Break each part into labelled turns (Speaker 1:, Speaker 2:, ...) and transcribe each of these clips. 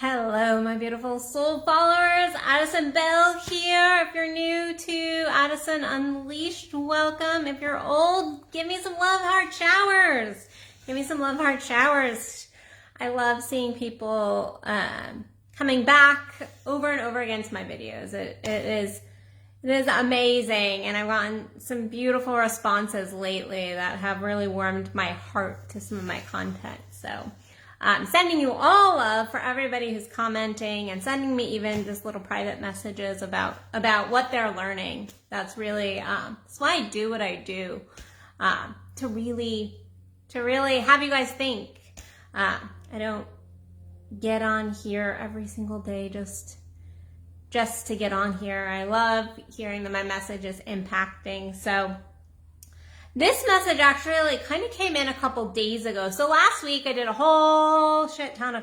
Speaker 1: Hello, my beautiful soul followers. Addison Bell here. If you're new to Addison Unleashed, welcome. If you're old, give me some love heart showers. Give me some love heart showers. I love seeing people coming back over and over again to my videos. It is amazing, and I've gotten some beautiful responses lately that have really warmed my heart to some of my content. So I'm sending you all love for everybody who's commenting and sending me even just little private messages about what they're learning. That's really that's why I do what I do, to really have you guys think. I don't get on here every single day just to get on here. I love hearing that my message is impacting. So this message actually kind of came in a couple days ago. So last week I did a whole shit ton of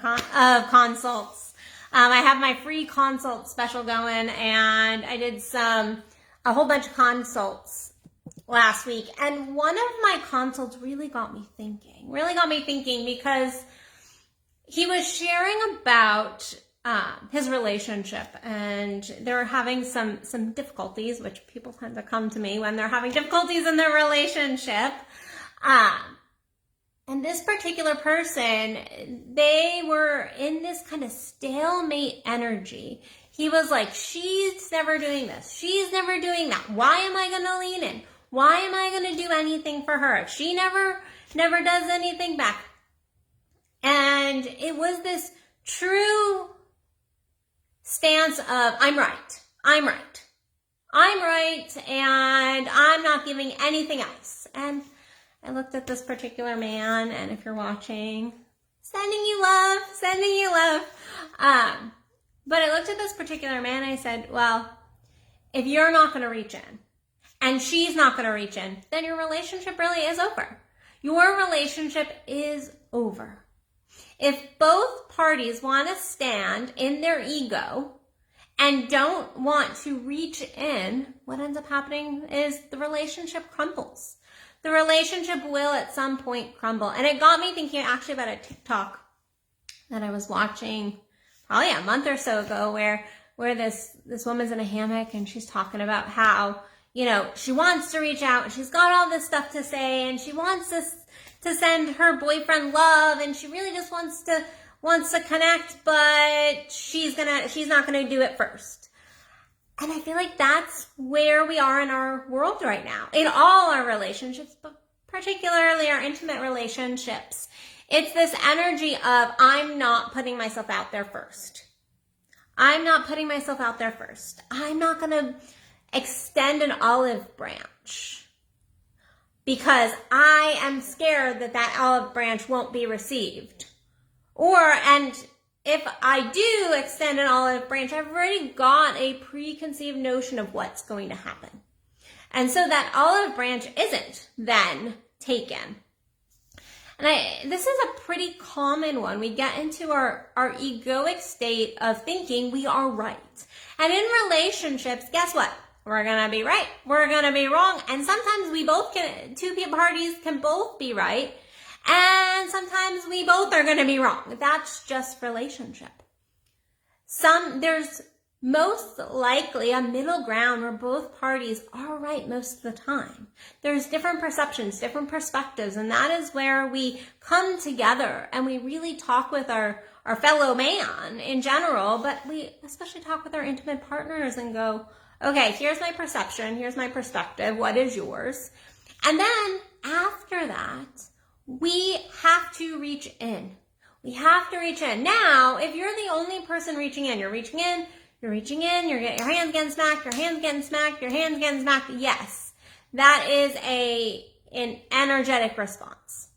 Speaker 1: consults. I have my free consult special going, and I did a whole bunch of consults last week. And one of my consults really got me thinking because he was sharing about his relationship, and they're having some difficulties, which people tend to come to me when they're having difficulties in their relationship. And this particular person, they were in this kind of stalemate energy. He was like, she's never doing this. She's never doing that. Why am I going to lean in? Why am I going to do anything for her if she never does anything back? And it was this true stance of I'm right, and I'm not giving anything else. And I looked at this particular man, and if you're watching, sending you love. But I looked at this particular man and I said, well, if you're not going to reach in and she's not going to reach in, then your relationship really is over. Your relationship is over. If both parties want to stand in their ego and don't want to reach in, what ends up happening is the relationship crumbles. The relationship will at some point crumble. And it got me thinking actually about a TikTok that I was watching probably a month or so ago where this woman's in a hammock and she's talking about how, she wants to reach out and she's got all this stuff to say and she wants to send her boyfriend love, and she really just wants to connect, but she's not gonna do it first. And I feel like that's where we are in our world right now, in all our relationships, but particularly our intimate relationships. It's this energy of I'm not putting myself out there first. I'm not gonna extend an olive branch because I am scared that olive branch won't be received. And if I do extend an olive branch, I've already got a preconceived notion of what's going to happen. And so that olive branch isn't then taken. And this is a pretty common one. We get into our egoic state of thinking we are right. And in relationships, guess what? We're going to be right. We're going to be wrong. And sometimes two parties can both be right. And sometimes we both are going to be wrong. That's just relationship. There's most likely a middle ground where both parties are right most of the time. There's different perceptions, different perspectives, and that is where we come together and we really talk with our fellow man in general, but we especially talk with our intimate partners and go, okay, here's my perception, here's my perspective, what is yours? And then after that, we have to reach in. Now, if you're the only person reaching in, you're getting your hands getting smacked. Yes, that is an energetic response.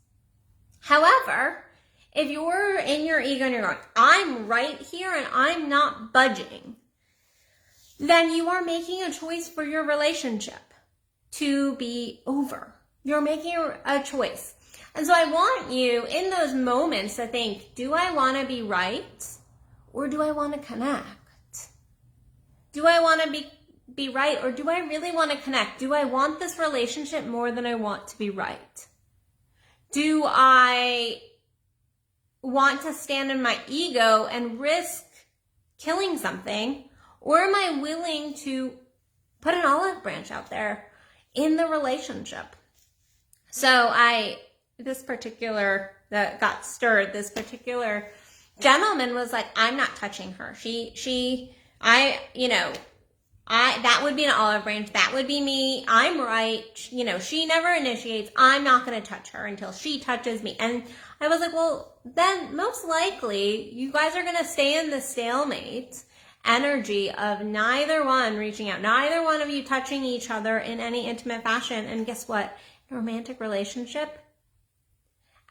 Speaker 1: However, if you're in your ego and you're going, I'm right here and I'm not budging, then you are making a choice for your relationship to be over. You're making a choice. And so I want you in those moments to think, do I want to be right or do I want to connect? Do I want to be right or do I really want to connect? Do I want this relationship more than I want to be right? Do I want to stand in my ego and risk killing something? Or am I willing to put an olive branch out there in the relationship? So this particular gentleman was like, I'm not touching her. That would be an olive branch. That would be me. I'm right. She never initiates. I'm not going to touch her until she touches me. And I was like, well, then most likely you guys are going to stay in the stalemate energy of neither one reaching out, neither one of you touching each other in any intimate fashion. And guess what? In a romantic relationship,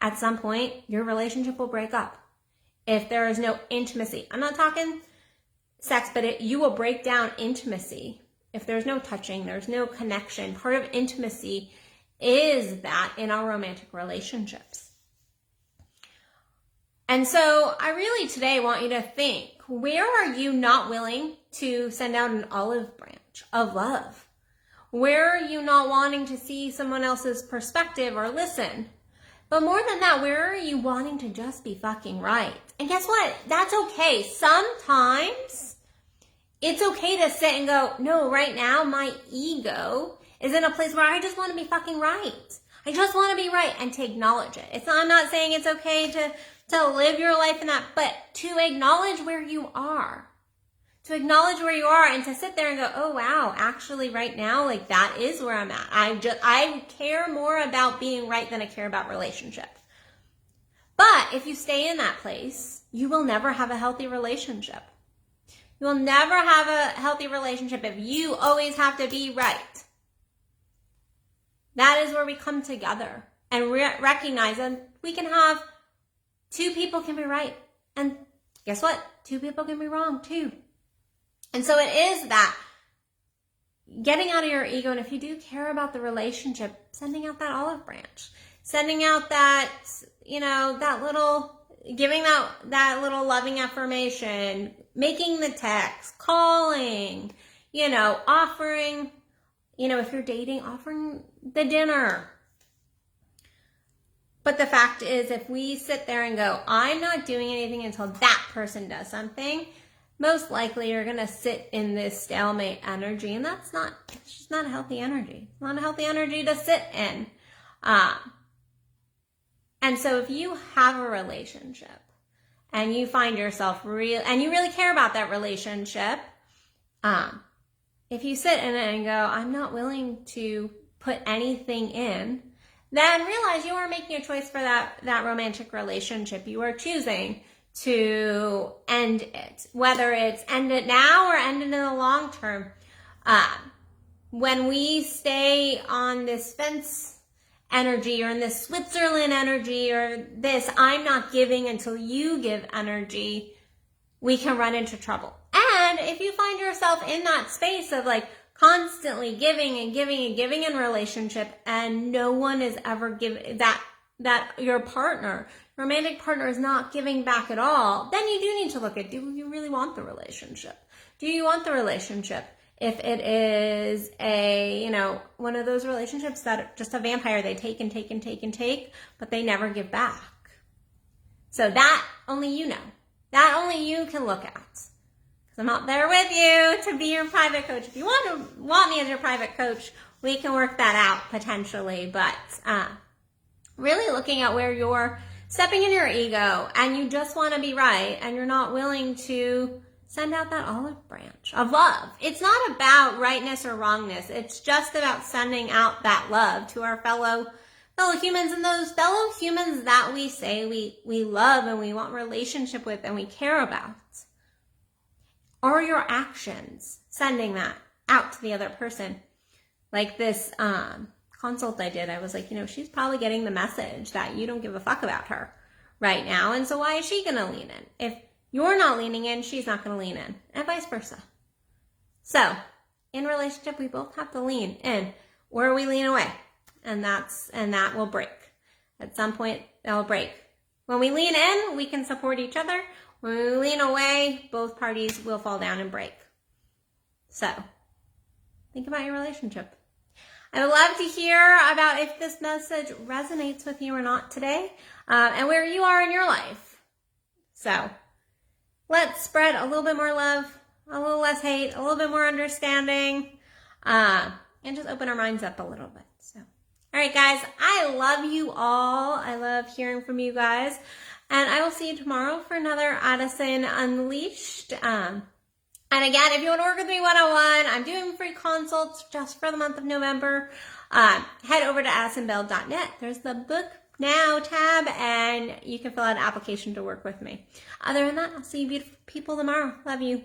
Speaker 1: at some point, your relationship will break up. If there is no intimacy, I'm not talking sex, but you will break down intimacy. If there's no touching, there's no connection. Part of intimacy is that in our romantic relationships. And so I really today want you to think, where are you not willing to send out an olive branch of love? Where are you not wanting to see someone else's perspective or listen? But more than that, where are you wanting to just be fucking right? And guess what? That's okay. Sometimes it's okay to sit and go, no, right now my ego is in a place where I just want to be fucking right. I just want to be right, and to acknowledge it. I'm not saying it's okay to live your life in that, but to acknowledge where you are. To acknowledge where you are and to sit there and go, oh wow, actually right now, like that is where I'm at. I care more about being right than I care about relationship. But if you stay in that place, you will never have a healthy relationship. You will never have a healthy relationship if you always have to be right. That is where we come together and recognize that we can have two people can be right. And guess what? Two people can be wrong too. And so it is that getting out of your ego. And if you do care about the relationship, sending out that olive branch, sending out that, that little, giving that little loving affirmation, making the text, calling, offering, if you're dating, offering the dinner. But the fact is, if we sit there and go, I'm not doing anything until that person does something, most likely you're going to sit in this stalemate energy, and it's just not a healthy energy. It's not a healthy energy to sit in. And so if you have a relationship and you find yourself and you really care about that relationship, if you sit in it and go, I'm not willing to put anything in, then realize you are making a choice for that romantic relationship. You are choosing to end it, whether it's end it now or end it in the long term. When we stay on this fence energy or in this Switzerland energy or this I'm not giving until you give energy, we can run into trouble. And if you find yourself in that space of like constantly giving and giving and giving in relationship and no one is ever giving that your romantic partner is not giving back at all, then you do need to look at, do you really want the relationship? Do you want the relationship? If it is one of those relationships that are just a vampire, they take and take and take and take, but they never give back. So that only you know. That only you can look at. Because I'm not there with you to be your private coach. If you want me as your private coach, we can work that out potentially. But really looking at where you're stepping in your ego and you just want to be right and you're not willing to send out that olive branch of love. It's not about rightness or wrongness. It's just about sending out that love to our fellow humans, and those fellow humans that we say we love and we want relationship with and we care about. Or your actions sending that out to the other person. Like this consult I did, I was like, she's probably getting the message that you don't give a fuck about her right now. And so why is she going to lean in? If you're not leaning in, she's not going to lean in, and vice versa. So in relationship, we both have to lean in, or we lean away, and that will break. At some point, that will break. When we lean in, we can support each other. When we lean away, both parties will fall down and break. So think about your relationship. I would love to hear about if this message resonates with you or not today, and where you are in your life. So let's spread a little bit more love, a little less hate, a little bit more understanding, and just open our minds up a little bit. So, all right, guys, I love you all. I love hearing from you guys. And I will see you tomorrow for another Addison Unleashed. And again, if you want to work with me one-on-one, I'm doing free consults just for the month of November. Head over to addisonbell.net. There's the Book Now tab, and you can fill out an application to work with me. Other than that, I'll see you beautiful people tomorrow. Love you.